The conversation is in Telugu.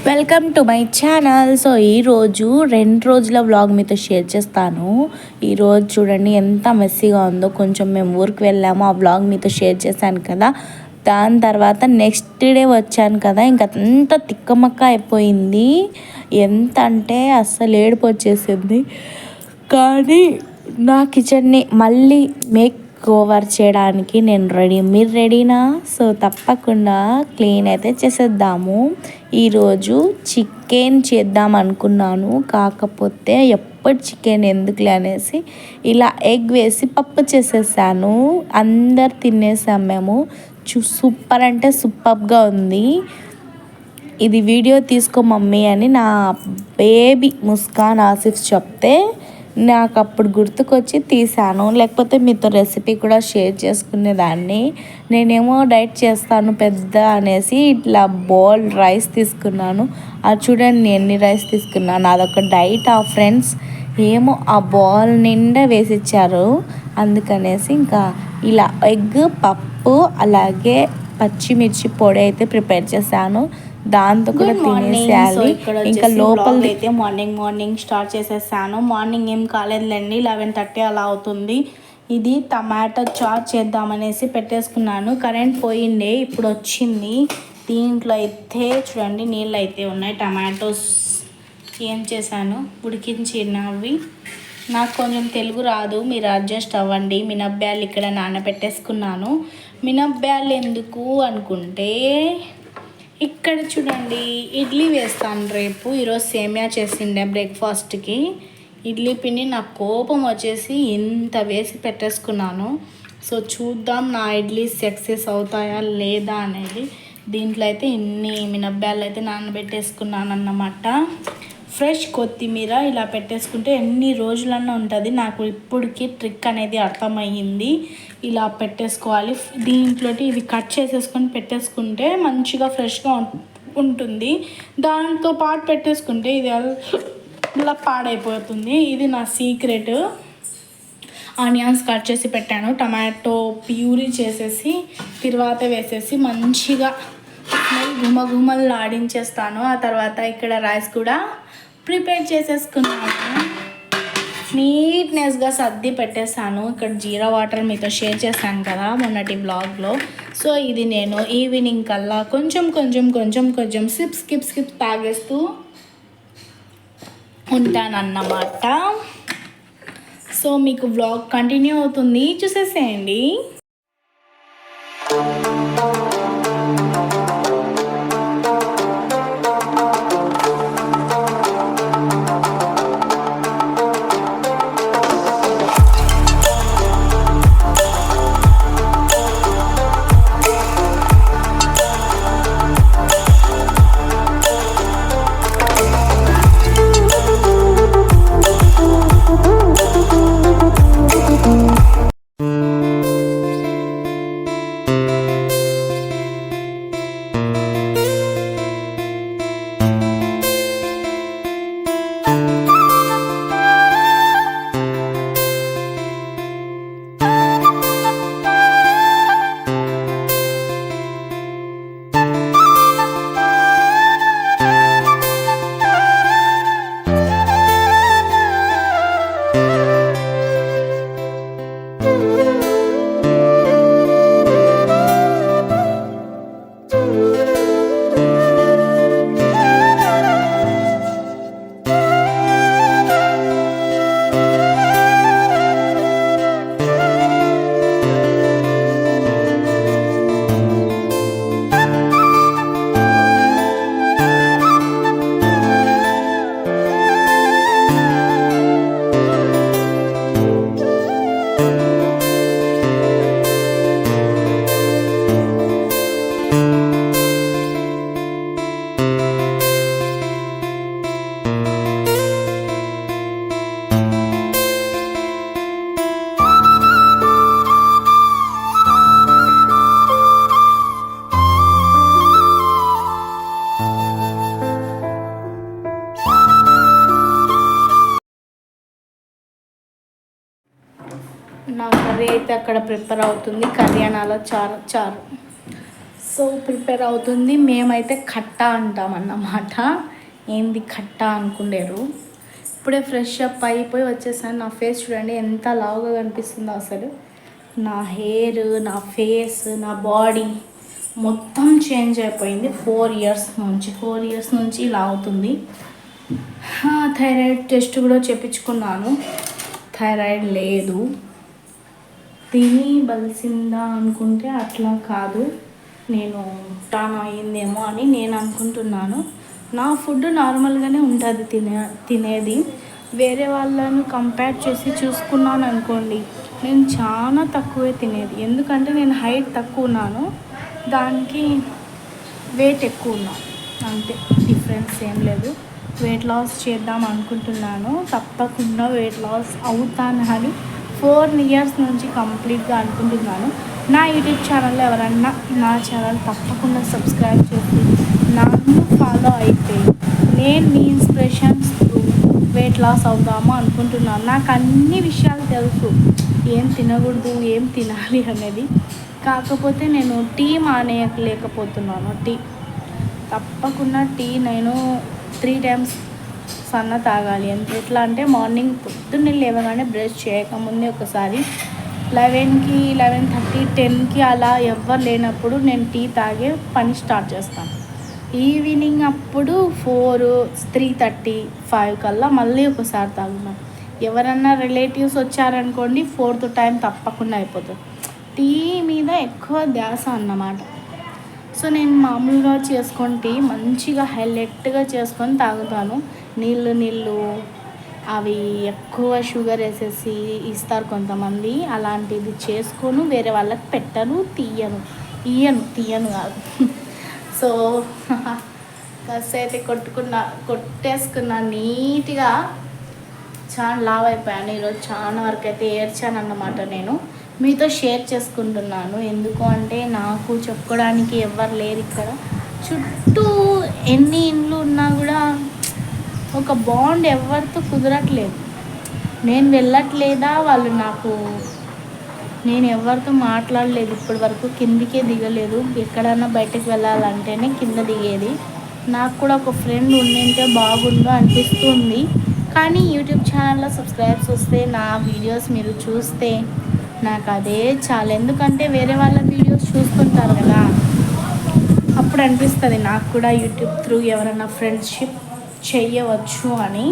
Welcome to my channel. So ఈరోజు 2 రోజుల వ్లాగ్ మీతో షేర్ చేస్తాను. ఈరోజు చూడండి ఎంత మెస్సీగా ఉందో. కొంచెం మేము ఊరికి వెళ్ళాము, ఆ వ్లాగ్ మీతో షేర్ చేశాను కదా. దాని తర్వాత నెక్స్ట్ డే వచ్చాను కదా, ఇంకా అంత తిక్కమక్క అయిపోయింది. ఎంత అంటే అస్సలు ఏడుపు వచ్చేసింది. కానీ నా కిచెన్ని మళ్ళీ ఓవర్ చేయడానికి నేను రెడీ. మీరు రెడీనా? సో తప్పకుండా క్లీన్ అయితే చేసేద్దాము. ఈరోజు చికెన్ చేద్దాం అనుకున్నాను, కాకపోతే ఎప్పుడు చికెన్ ఎందుకులే అనేసి ఇలా ఎగ్ వేసి పప్పు చేసేసాను. అందరు తినేసాం మేము. సూపర్ అంటే సూపర్గా ఉంది. ఇది వీడియో తీసుకో మమ్మీ అని నా బేబీ ముస్కాన్ ఆసిఫ్ చెప్తే నాకు అప్పుడు గుర్తుకొచ్చి తీసాను, లేకపోతే మీతో రెసిపీ కూడా షేర్ చేసుకునేదాన్ని. నేనేమో డైట్ చేస్తాను పెద్ద అనేసి ఇట్లా బౌల్ రైస్ తీసుకున్నాను. అది చూడండి ఎన్ని రైస్ తీసుకున్నాను. అదొక డైట్ ఆ ఫ్రెండ్స్. ఏమో ఆ బౌల్ నిండా వేసిచ్చారు. అందుకనేసి ఇంకా ఇలా ఎగ్, పప్పు, అలాగే పచ్చిమిర్చి పొడి అయితే ప్రిపేర్ చేశాను. దాంతో కూడా తినేసేయాలి. ఇంకా లోపల అయితే మార్నింగ్ స్టార్ట్ చేసేసాను. మార్నింగ్ ఏం కాలేదులేండి, 11:30 అలా అవుతుంది. ఇది టమాటో చాట్ చేద్దామనేసి పెట్టేసుకున్నాను. కరెంట్ పోయిండే, ఇప్పుడు వచ్చింది. దీంట్లో అయితే చూడండి నీళ్ళు అయితే ఉన్నాయి. టమాటోస్ ఏం చేశాను, ఉడికించినవి. నాకు కొంచెం తెలుగు రాదు, మీరు అడ్జస్ట్ అవ్వండి. మినప్పాలు ఇక్కడ నానబెట్టేసుకున్నాను. మినప్పాలు ఎందుకు అనుకుంటే ఇక్కడ చూడండి ఇడ్లీ వేస్తాను రేపు. ఈరోజు సేమియా చేసిండే బ్రేక్ఫాస్ట్కి. ఇడ్లీ పిండి నాకు కోపం వచ్చేసి ఇంత వేసి పెట్టేసుకున్నాను. సో చూద్దాం నా ఇడ్లీ సక్సెస్ అవుతాయా లేదా అనేది. దీంట్లో అయితే ఇన్ని మినప్పాలు అయితే నానబెట్టేసుకున్నాను అన్నమాట. ఫ్రెష్ కొత్తిమీర ఇలా పెట్టేసుకుంటే ఎన్ని రోజులన్నా ఉంటుంది. నాకు ఇప్పటికి ట్రిక్ అనేది అర్థమయ్యింది. ఇలా పెట్టేసుకోవాలి. దీంట్లో ఇవి కట్ చేసేసుకొని పెట్టేసుకుంటే మంచిగా ఫ్రెష్గా ఉంటుంది. దాంతో పాటు పెట్టేసుకుంటే ఇది ఇలా పాడైపోతుంది. ఇది నా సీక్రెట్. ఆనియన్స్ కట్ చేసి పెట్టాను. టమాటో ప్యూరీ చేసేసి తర్వాత వేసేసి మంచిగా గుమగుమలు ఆడించేస్తాను. ఆ తర్వాత ఇక్కడ రైస్ కూడా ప్రిపేర్ చేసేసుకున్నాను. నీట్నెస్గా సర్ది పెట్టేశాను. ఇక్కడ జీరా వాటర్ మీతో షేర్ చేశాను కదా మొన్నటి బ్లాగ్లో. సో ఇది నేను ఈవినింగ్ కల్లా కొంచెం స్కిప్ తాగేస్తూ ఉంటానన్నమాట. సో మీకు బ్లాగ్ కంటిన్యూ అవుతుంది, చూసేసేయండి. నా కర్రీ అయితే అక్కడ ప్రిపేర్ అవుతుంది. కళ్యాణాల చారు. సో ప్రిపేర్ అవుతుంది. మేమైతే కట్ట అంటాం అన్నమాట. ఏంది కట్ట అనుకుండేరు. ఇప్పుడే ఫ్రెష్ అప్ అయిపోయి వచ్చేసాను. నా ఫేస్ చూడండి ఎంత లావుగా కనిపిస్తుందో అసలు. నా హెయిర్, నా ఫేస్, నా బాడీ మొత్తం చేంజ్ అయిపోయింది 4 ఇయర్స్ నుంచి ఇలా అవుతుంది. థైరాయిడ్ టెస్ట్ కూడా చేయించుకున్నాను. థైరాయిడ్ లేదు. తిని బలిసిందా అనుకుంటే అట్లా కాదు. నేను టాన్ అయిందేమో అని నేను అనుకుంటున్నాను. నా ఫుడ్ నార్మల్గానే ఉంటుంది తినేది. వేరే వాళ్ళను కంపేర్ చేసి చూసుకున్నాను అనుకోండి, నేను చాలా తక్కువే తినేది. ఎందుకంటే నేను హైట్ తక్కువ ఉన్నాను, దానికి వెయిట్ ఎక్కువ ఉన్నాను, అంతే. డిఫరెన్స్ ఏం లేదు. వెయిట్ లాస్ చేద్దాం అనుకుంటున్నాను. తప్పకుండా వెయిట్ లాస్ అవుతాను అని 4 ఇయర్స్ నుంచి కంప్లీట్గా అనుకుంటున్నాను. నా యూట్యూబ్ ఛానల్లో ఎవరన్నా నా ఛానల్ తప్పకుండా సబ్స్క్రైబ్ చేసి నన్ను ఫాలో అయితే నేను మీ ఇన్స్పిరేషన్స్ వెయిట్ లాస్ అవుదామా అనుకుంటున్నాను. నాకు అన్ని విషయాలు తెలుసు, ఏం తినకూడదు, ఏం తినాలి అనేది. కాకపోతే నేను టీ మానేయలేకపోతున్నాను. తప్పకుండా టీ నేను 3 times సన్న తాగాలి. ఎట్లా అంటే మార్నింగ్ పొద్దున్నే లేవగానే బ్రష్ చేయకముందే ఒకసారి 11కి, 11:30, 10కి అలా ఎవ్వరు లేనప్పుడు నేను టీ తాగే పని స్టార్ట్ చేస్తాను. ఈవినింగ్ అప్పుడు 4, 3:30, 5 కల్లా మళ్ళీ ఒకసారి తాగుతాను. ఎవరన్నా రిలేటివ్స్ వచ్చారనుకోండి 4th టైం తప్పకుండా అయిపోతుంది. టీ మీద ఎక్కువ ధ్యాస అన్నమాట. సో నేను మామూలుగా చేసుకొని టీ మంచిగా హైలైట్గా చేసుకొని తాగుతాను. నీళ్ళు అవి ఎక్కువ షుగర్ వేసేసి ఇస్తారు కొంతమంది. అలాంటిది చేసుకొని వేరే వాళ్ళకి పెట్టను, తీయను కాదు. సో అయితే కొట్టేసుకున్నా నీట్గా. చాలా లావ్ అయిపోయాను ఈరోజు. చాలా వరకు అయితే ఏడ్చాను అన్నమాట. నేను మీతో షేర్ చేసుకుంటున్నాను. ఎందుకు అంటే నాకు చెప్పుకోవడానికి ఎవరు లేరు ఇక్కడ. చుట్టూ ఎన్ని ఇండ్లు ఉన్నా కూడా ఒక బాండ్ ఎవరితో కుదరట్లేదు. నేను వెళ్ళట్లేదా, వాళ్ళు నేను ఎవరితో మాట్లాడలేదు ఇప్పటి వరకు. కిందికే దిగలేదు. ఎక్కడన్నా బయటకు వెళ్ళాలంటేనే కింద దిగేది. నాకు కూడా ఒక ఫ్రెండ్ ఉండింటే బాగుండు అనిపిస్తుంది. కానీ యూట్యూబ్ ఛానల్లో సబ్స్క్రైబ్స్ వస్తే, నా వీడియోస్ మీరు చూస్తే నాకు అదే చాలు. ఎందుకంటే వేరే వాళ్ళ వీడియోస్ చూస్తుంటారు కదా, అప్పుడు అనిపిస్తుంది నాకు కూడా యూట్యూబ్ త్రూ ఎవరైనా ఫ్రెండ్షిప్ చెయ్యవచ్చు అని.